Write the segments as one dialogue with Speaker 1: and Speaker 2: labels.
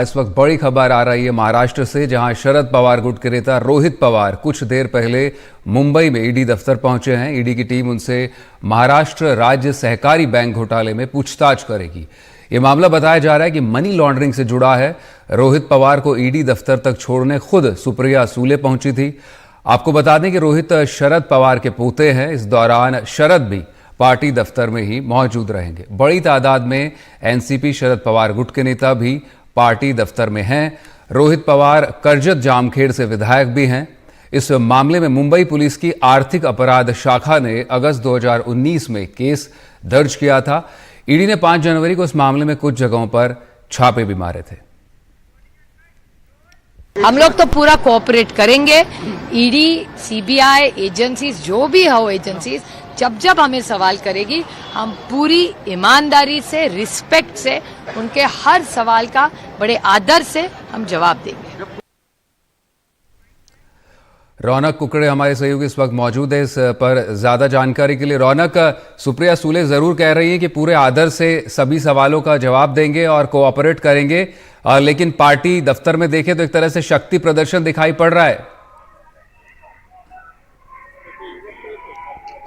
Speaker 1: इस वक्त बड़ी खबर आ रही है महाराष्ट्र से, जहां शरद पवार गुट के नेता रोहित पवार कुछ देर पहले मुंबई में ईडी दफ्तर पहुंचे हैं। ईडी की टीम उनसे महाराष्ट्र राज्य सहकारी बैंक घोटाले में पूछताछ करेगी। ये मामला बताया जा रहा है कि मनी लॉन्ड्रिंग से जुड़ा है। रोहित पवार को ईडी दफ्तर तक छोड़ने खुद सुप्रिया सूले पहुंची थी। आपको बता दें कि रोहित शरद पवार के पोते हैं। इस दौरान शरद भी पार्टी दफ्तर में ही मौजूद रहेंगे। बड़ी तादाद में एनसीपी शरद पवार गुट के नेता भी पार्टी दफ्तर में हैं। रोहित पवार करजत जामखेड़ से विधायक भी हैं। इस मामले में मुंबई पुलिस की आर्थिक अपराध शाखा ने अगस्त 2019 में केस दर्ज किया था। ईडी ने 5 जनवरी को इस मामले में कुछ जगहों पर छापे भी मारे थे।
Speaker 2: हम लोग तो पूरा कोऑपरेट करेंगे। ईडी, सीबीआई एजेंसीज, जो भी हो एजेंसीज, जब हमें सवाल करेगी, हम पूरी ईमानदारी से, रिस्पेक्ट से, उनके हर सवाल का बड़े आदर से हम जवाब देंगे।
Speaker 1: रौनक कुकड़े हमारे सहयोगी इस वक्त मौजूद है। इस पर ज्यादा जानकारी के लिए रौनक, सुप्रिया सूले जरूर कह रही है कि पूरे आदर से सभी सवालों का जवाब देंगे और कोऑपरेट करेंगे, लेकिन पार्टी दफ्तर में देखें तो एक तरह से शक्ति प्रदर्शन दिखाई पड़ रहा है।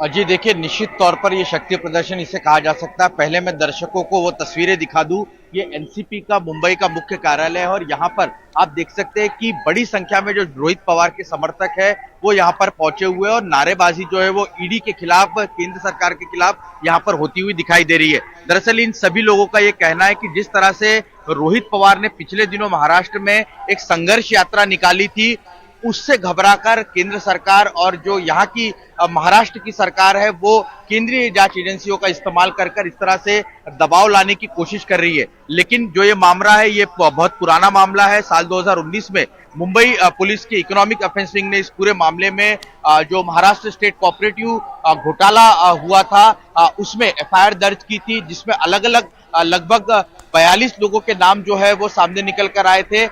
Speaker 3: जी देखिए, निश्चित तौर पर ये शक्ति प्रदर्शन इसे कहा जा सकता है। पहले मैं दर्शकों को वो तस्वीरें दिखा दूं। ये एनसीपी का मुंबई का मुख्य कार्यालय है और यहाँ पर आप देख सकते हैं कि बड़ी संख्या में जो रोहित पवार के समर्थक है वो यहाँ पर पहुंचे हुए हैं और नारेबाजी जो है वो ईडी के खिलाफ, केंद्र सरकार के खिलाफ यहाँ पर होती हुई दिखाई दे रही है। दरअसल इन सभी लोगों का ये कहना है कि जिस तरह से रोहित पवार ने पिछले दिनों महाराष्ट्र में एक संघर्ष यात्रा निकाली थी, उससे घबराकर केंद्र सरकार और जो यहाँ की महाराष्ट्र की सरकार है वो केंद्रीय जांच एजेंसियों का इस्तेमाल कर इस तरह से दबाव लाने की कोशिश कर रही है। लेकिन जो ये मामला है ये बहुत पुराना मामला है। साल 2019 में मुंबई पुलिस की इकोनॉमिक अफेंस विंग ने इस पूरे मामले में जो महाराष्ट्र स्टेट कोऑपरेटिव घोटाला हुआ था उसमें एफआईआर दर्ज की थी, जिसमें अलग अलग लगभग 42 लोगों के नाम जो है वो सामने निकल कर आए थे।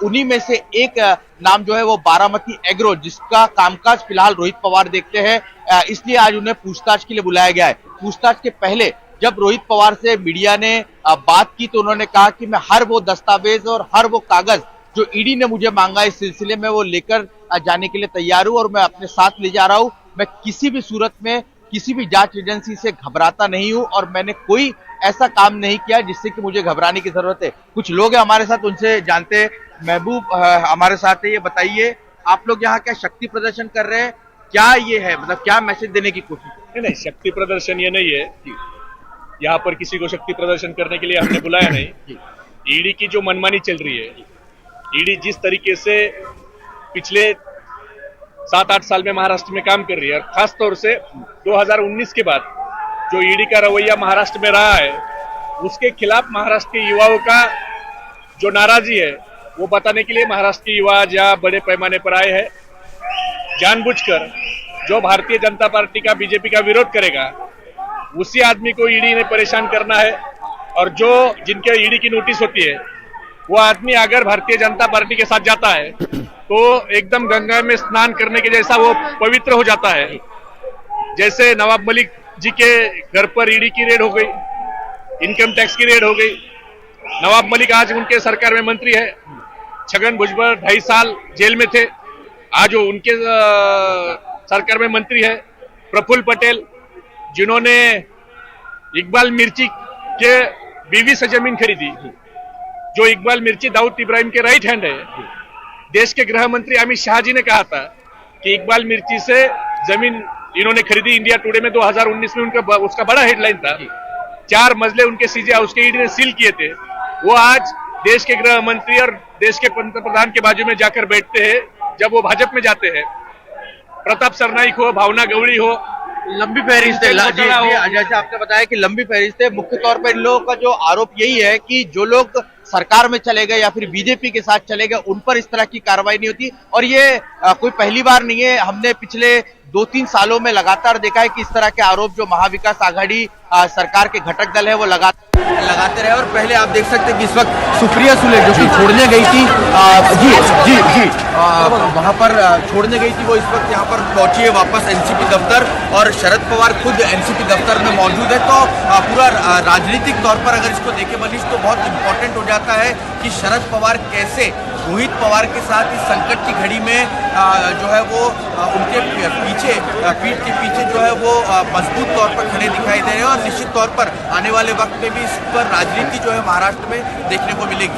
Speaker 3: उन्हीं में से एक नाम जो है वो बारामती एग्रो, जिसका कामकाज फिलहाल रोहित पवार देखते हैं, इसलिए आज उन्हें पूछताछ के लिए बुलाया गया है। पूछताछ के पहले जब रोहित पवार से मीडिया ने बात की तो उन्होंने कहा कि मैं हर वो दस्तावेज और हर वो कागज जो ईडी ने मुझे मांगा इस सिलसिले में वो लेकर जाने के लिए तैयार हूं और मैं अपने साथ ले जा रहा हूं। मैं किसी भी सूरत में किसी भी जांच एजेंसी से घबराता नहीं हूं और मैंने कोई ऐसा काम नहीं किया जिससे कि मुझे घबराने की जरूरत है। कुछ लोग हैं हमारे साथ, उनसे जानते हैं। महबूब हमारे साथ है, ये बताइए आप लोग यहाँ क्या शक्ति प्रदर्शन कर रहे हैं, क्या ये है, मतलब क्या मैसेज देने की कोशिश?
Speaker 4: नहीं, शक्ति प्रदर्शन ये नहीं है। यहाँ पर किसी को शक्ति प्रदर्शन करने के लिए हमने बुलाया नहीं। ईडी की जो मनमानी चल रही है, ईडी जिस तरीके से पिछले 7-8 साल में महाराष्ट्र में काम कर रही है और खास तौर से 2019 के बाद जो ईडी का रवैया महाराष्ट्र में रहा है, उसके खिलाफ महाराष्ट्र के युवाओं का जो नाराजगी है वो बताने के लिए महाराष्ट्र के युवा जहाँ बड़े पैमाने पर आए हैं। जानबूझकर जो भारतीय जनता पार्टी का, बीजेपी का विरोध करेगा उसी आदमी को ईडी ने परेशान करना है और जो जिनके ईडी की नोटिस होती है वो आदमी अगर भारतीय जनता पार्टी के साथ जाता है तो एकदम गंगा में स्नान करने के जैसा वो पवित्र हो जाता है। जैसे नवाब मलिक जी के घर पर ईडी की रेड हो गई, इनकम टैक्स की रेड हो गई। नवाब मलिक आज उनके सरकार में मंत्री है। छगन भुजबल 2.5 साल जेल में थे, आज वो उनके सरकार में मंत्री है। प्रफुल्ल पटेल जिन्होंने इकबाल मिर्ची के बीवी से जमीन खरीदी, जो इकबाल मिर्ची दाऊद इब्राहिम के राइट हैंड है। देश के गृह मंत्री अमित शाह जी ने कहा था कि इकबाल मिर्ची से जमीन इन्होंने खरीदी। इंडिया टुडे में 2019 में उनका उसका बड़ा हेडलाइन था। 4 मजले उनके सीजे हाउस के ईडी ने सील किए थे। वो आज देश के गृह मंत्री और देश के पंतप्रधान के बाजू में जाकर बैठते हैं जब वो भाजपा में जाते हैं। प्रताप सरनाईक हो, भावना गवड़ी हो,
Speaker 3: लंबी फहरिस्त है। जैसे आपने बताया कि लंबी फहरिस्त है। मुख्य तौर पर इन लोगों का जो आरोप यही है कि जो लोग सरकार में चले गए या फिर बीजेपी के साथ चले गए उन पर इस तरह की कार्रवाई नहीं होती और ये कोई पहली बार नहीं है। हमने पिछले 2-3 सालों में लगातार देखा है कि इस तरह के आरोप जो महाविकास आघाड़ी सरकार के घटक दल है वो लगाते रहे। और पहले आप देख सकते हैं कि इस वक्त सुप्रिया सुले जो कि छोड़ने गई थी वहां पर छोड़ने गई थी, वो इस वक्त यहाँ पर पहुंची है वापस एनसीपी दफ्तर, और शरद पवार खुद एनसीपी दफ्तर में मौजूद है। तो पूरा राजनीतिक तौर पर अगर इसको देखे मनीष तो बहुत इंपॉर्टेंट हो जाता है कि शरद पवार कैसे रोहित पवार के साथ इस संकट की घड़ी में जो है वो उनके पीठ के पीछे जो है वो मजबूत तौर पर खड़े दिखाई दे रहे हैं, और निश्चित तौर पर आने वाले वक्त में भी इस पर राजनीति जो है महाराष्ट्र में देखने को मिलेगी।